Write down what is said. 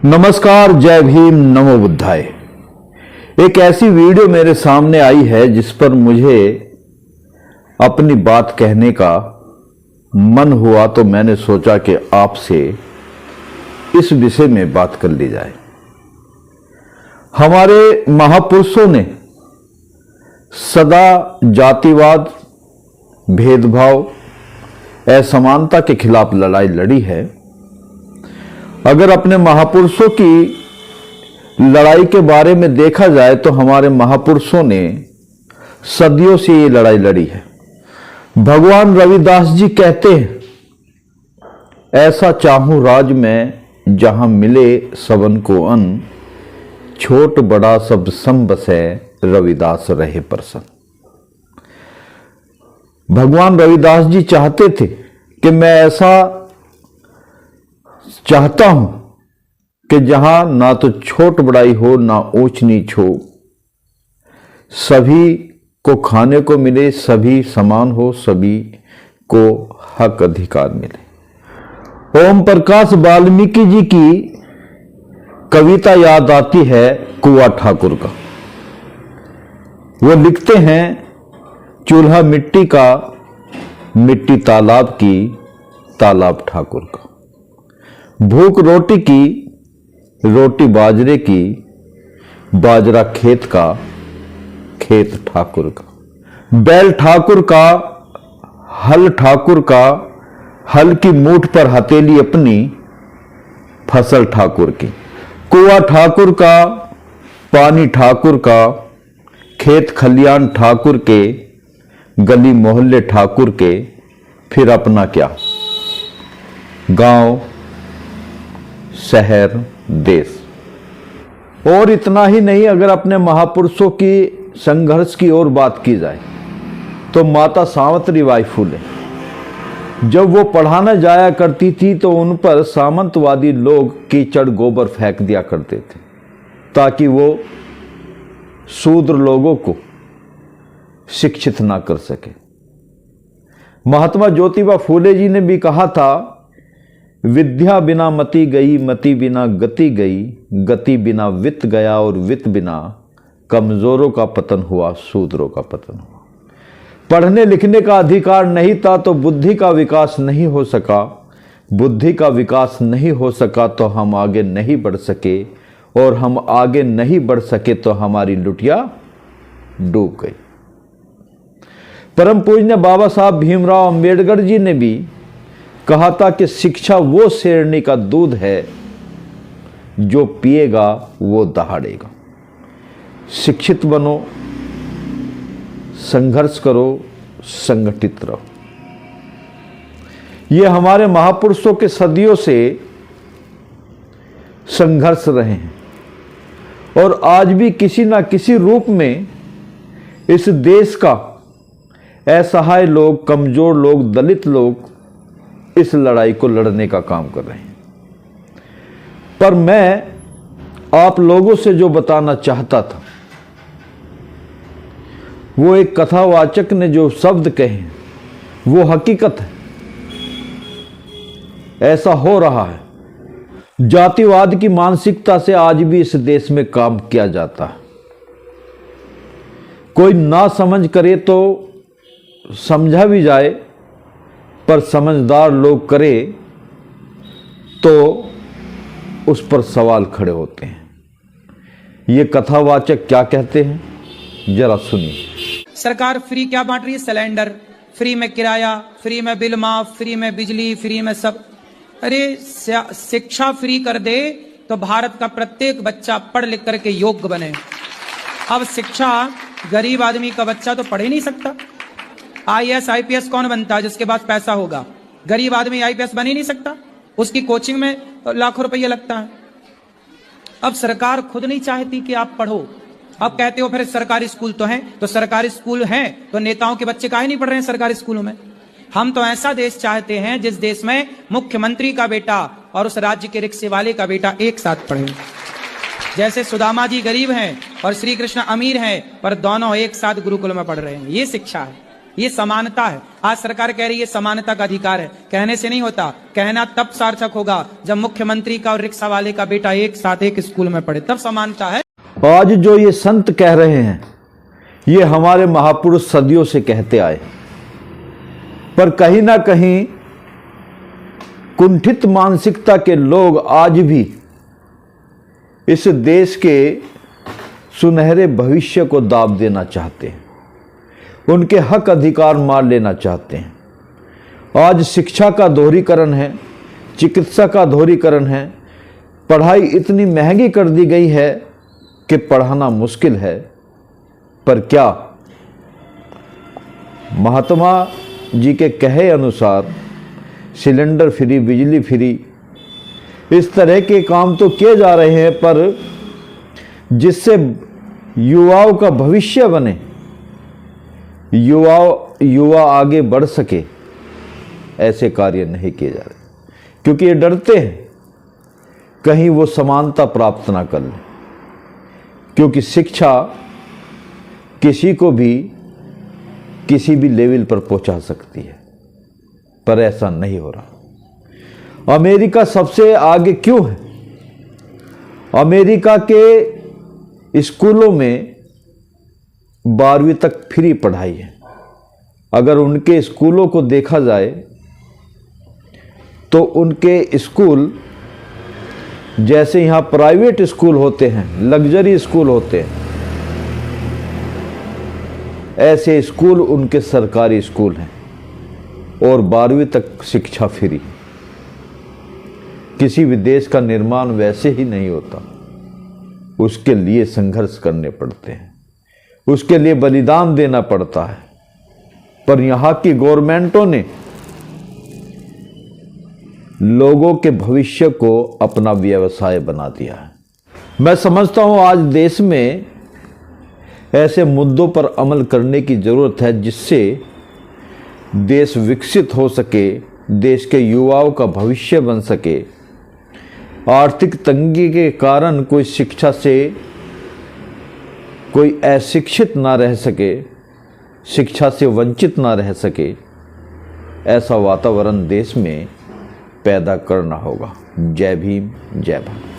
नमस्कार, जय भीम, नमो बुद्धाय। एक ऐसी वीडियो मेरे सामने आई है जिस पर मुझे अपनी बात कहने का मन हुआ, तो मैंने सोचा कि आपसे इस विषय में बात कर ली जाए। हमारे महापुरुषों ने सदा जातिवाद, भेदभाव, असमानता के खिलाफ लड़ाई लड़ी है। अगर अपने महापुरुषों की लड़ाई के बारे में देखा जाए तो हमारे महापुरुषों ने सदियों से ये लड़ाई लड़ी है। भगवान रविदास जी कहते हैं, ऐसा चाहूं राज में जहां मिले सबन को अन्न, छोट बड़ा सब सम बसै, रविदास रहे प्रसन्न। भगवान रविदास जी चाहते थे कि मैं ऐसा चाहता हूं कि जहां ना तो छोट बड़ाई हो, ना ऊंच नीच हो, सभी को खाने को मिले, सभी समान हो, सभी को हक अधिकार मिले। ओम प्रकाश वाल्मीकि जी की कविता याद आती है कुआ ठाकुर का। वो लिखते हैं, चूल्हा मिट्टी का, मिट्टी तालाब की, तालाब ठाकुर का। भूख रोटी की, रोटी बाजरे की, बाजरा खेत का, खेत ठाकुर का। बैल ठाकुर का, हल ठाकुर का, हल की मूठ पर हथेली अपनी, फसल ठाकुर की। कुआं ठाकुर का, पानी ठाकुर का, खेत खलियान ठाकुर के, गली मोहल्ले ठाकुर के, फिर अपना क्या, गांव, शहर, देश। और इतना ही नहीं, अगर अपने महापुरुषों की संघर्ष की ओर बात की जाए तो माता सावित्री बाई फुले जब वो पढ़ाना जाया करती थी तो उन पर सामंतवादी लोग कीचड़ गोबर फेंक दिया करते थे ताकि वो शूद्र लोगों को शिक्षित ना कर सके। महात्मा ज्योतिबा फूले जी ने भी कहा था, विद्या बिना मति गई, मति बिना गति गई, गति बिना वित्त गया, और वित्त बिना कमजोरों का पतन हुआ, शूद्रों का पतन हुआ। पढ़ने लिखने का अधिकार नहीं था तो बुद्धि का विकास नहीं हो सका, बुद्धि का विकास नहीं हो सका तो हम आगे नहीं बढ़ सके, और हम आगे नहीं बढ़ सके तो हमारी लुटिया डूब गई। परम पूज्य बाबा साहब भीमराव अंबेडकर जी ने भी कहा था कि शिक्षा वो शेरनी का दूध है जो पिएगा वो दहाड़ेगा। शिक्षित बनो, संघर्ष करो, संगठित रहो। ये हमारे महापुरुषों के सदियों से संघर्ष रहे हैं और आज भी किसी ना किसी रूप में इस देश का असहाय लोग, कमजोर लोग, दलित लोग इस लड़ाई को लड़ने का काम कर रहे हैं। पर मैं आप लोगों से जो बताना चाहता था वो एक कथावाचक ने जो शब्द कहे वो हकीकत है। ऐसा हो रहा है। जातिवाद की मानसिकता से आज भी इस देश में काम किया जाता है। कोई ना समझ करे तो समझा भी जाए, पर समझदार लोग करे तो उस पर सवाल खड़े होते हैं। ये कथावाचक क्या कहते हैं, जरा सुनिए। सरकार फ्री क्या बांट रही है? सिलेंडर फ्री में, किराया फ्री में, बिल माफ, फ्री में बिजली, फ्री में सब। अरे शिक्षा फ्री कर दे तो भारत का प्रत्येक बच्चा पढ़ लिख करके योग्य बने। अब शिक्षा, गरीब आदमी का बच्चा तो पढ़ ही नहीं सकता। आईएएस आईपीएस कौन बनता है? जिसके पास पैसा होगा। गरीब आदमी आईपीएस बन ही नहीं सकता, उसकी कोचिंग में लाखों रुपया लगता है। अब सरकार खुद नहीं चाहती कि आप पढ़ो। अब कहते हो फिर सरकारी स्कूल तो हैं, तो सरकारी स्कूल हैं तो नेताओं के बच्चे काहे नहीं पढ़ रहे हैं सरकारी स्कूलों में? हम तो ऐसा देश चाहते हैं जिस देश में मुख्यमंत्री का बेटा और उस राज्य के रिक्शे वाले का बेटा एक साथ पढ़े। जैसे सुदामा जी गरीब हैं और श्री कृष्ण अमीर हैं, पर दोनों एक साथ गुरुकुल में पढ़ रहे हैं। ये शिक्षा है। ये समानता है। आज सरकार कह रही है समानता का अधिकार है, कहने से नहीं होता, कहना तब सार्थक होगा जब मुख्यमंत्री का और रिक्शा वाले का बेटा एक साथ एक स्कूल में पढ़े, तब समानता है। आज जो ये संत कह रहे हैं ये हमारे महापुरुष सदियों से कहते आए, पर कहीं ना कहीं कुंठित मानसिकता के लोग आज भी इस देश के सुनहरे भविष्य को दाब देना चाहते हैं, उनके हक अधिकार मार लेना चाहते हैं। आज शिक्षा का दोहरीकरण है, चिकित्सा का दोहरीकरण है, पढ़ाई इतनी महंगी कर दी गई है कि पढ़ाना मुश्किल है। पर क्या महात्मा जी के कहे अनुसार सिलेंडर फ्री, बिजली फ्री, इस तरह के काम तो किए जा रहे हैं, पर जिससे युवाओं का भविष्य बने, युवा आगे बढ़ सके, ऐसे कार्य नहीं किए जा रहे, क्योंकि ये डरते हैं कहीं वो समानता प्राप्त ना कर ले, क्योंकि शिक्षा किसी को भी किसी भी लेवल पर पहुंचा सकती है, पर ऐसा नहीं हो रहा। अमेरिका सबसे आगे क्यों है? अमेरिका के स्कूलों में 12वीं तक फ्री पढ़ाई है। अगर उनके स्कूलों को देखा जाए तो उनके स्कूल जैसे यहाँ प्राइवेट स्कूल होते हैं, लग्जरी स्कूल होते हैं, ऐसे स्कूल उनके सरकारी स्कूल हैं और 12वीं तक शिक्षा फ्री। किसी भी देश का निर्माण वैसे ही नहीं होता, उसके लिए संघर्ष करने पड़ते हैं, उसके लिए बलिदान देना पड़ता है। पर यहाँ की गवर्नमेंटों ने लोगों के भविष्य को अपना व्यवसाय बना दिया है। मैं समझता हूँ आज देश में ऐसे मुद्दों पर अमल करने की जरूरत है जिससे देश विकसित हो सके, देश के युवाओं का भविष्य बन सके। आर्थिक तंगी के कारण कोई शिक्षा से कोई अशिक्षित ना रह सके, शिक्षा से वंचित ना रह सके, ऐसा वातावरण देश में पैदा करना होगा। जय भीम, जय भारत।